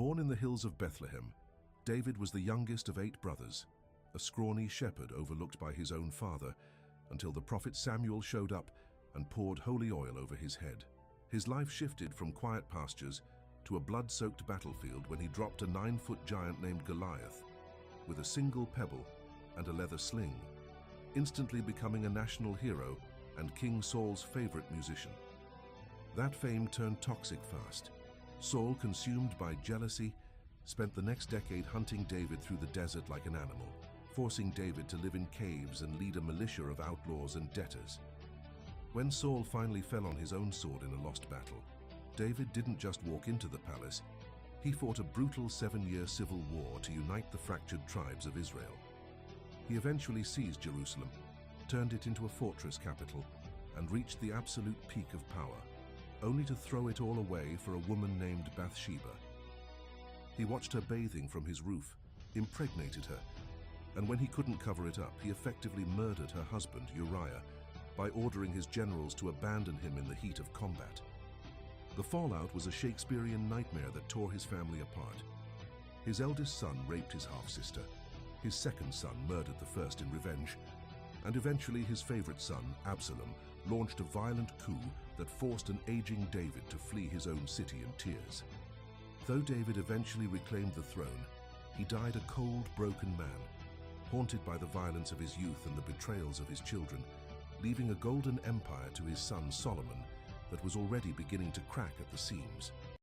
Born in the hills of Bethlehem, David was the youngest of 8 brothers, a scrawny shepherd overlooked by his own father, until the prophet Samuel showed up and poured holy oil over his head. His life shifted from quiet pastures to a blood-soaked battlefield when he dropped a 9-foot giant named Goliath with a single pebble and a leather sling, instantly becoming a national hero and King Saul's favorite musician. That fame turned toxic fast. Saul, consumed by jealousy, spent the next decade hunting David through the desert like an animal, forcing David to live in caves and lead a militia of outlaws and debtors. When Saul finally fell on his own sword in a lost battle, David didn't just walk into the palace, he fought a brutal 7-year civil war to unite the fractured tribes of Israel. He eventually seized Jerusalem, turned it into a fortress capital, and reached the absolute peak of power, only to throw it all away for a woman named Bathsheba. He watched her bathing from his roof, impregnated her, and when he couldn't cover it up, he effectively murdered her husband, Uriah, by ordering his generals to abandon him in the heat of combat. The fallout was a Shakespearean nightmare that tore his family apart. His eldest son raped his half-sister, his second son murdered the first in revenge, and eventually his favorite son, Absalom, launched a violent coup that forced an aging David to flee his own city in tears. Though David eventually reclaimed the throne, he died a cold, broken man, haunted by the violence of his youth and the betrayals of his children, leaving a golden empire to his son Solomon that was already beginning to crack at the seams.